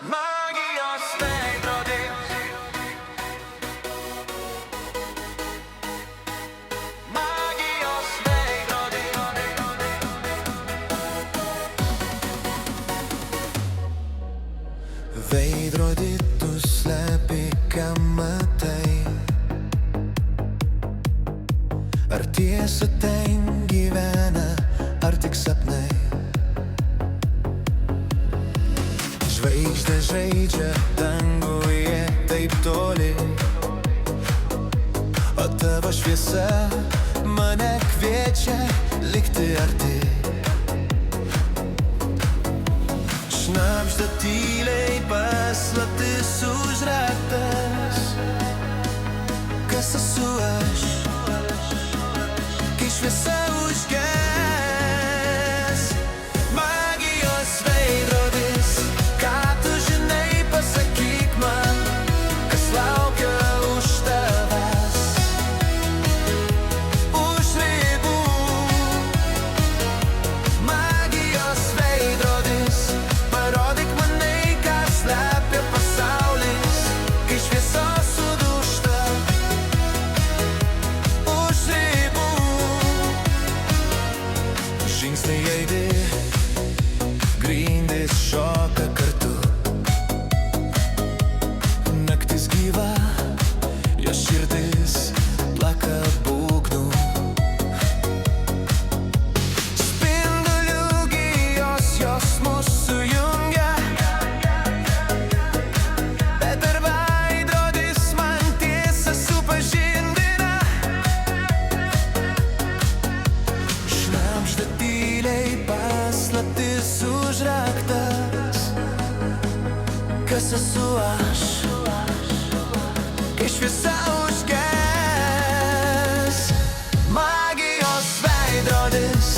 Magijos veidrodis, magijos veidrodis. Veidrodi tu slepi, ką matai. Ar tiesa ten gyvena, ar tik sapnai? Žvaigždė žaidžia danguje taip toli, o tavo šviesa mane kviečia likti arti. Šnabžda tyliai paslaptis užraktas, kas esu aš, kai šviesa užges. Magijos veidrodis, ką tu žinai, pasakyk man, kas laukia už tavęs, už ribų. Magijos veidrodis, parodyk manai, ką slepia pasaulis, kai šviesos sudūžta už ribų. Žingsniai eidi, grindys šoka kartu. Naktis gyva, jos širdis plaka būgnų. Spindulių gijos jos mus sujungia, bet per veidrodis man tiesą supažindina. Šnabžda tyliai paslaptis užraktas, kas esu aš, kai šviesa užges. Magijos veidrodis,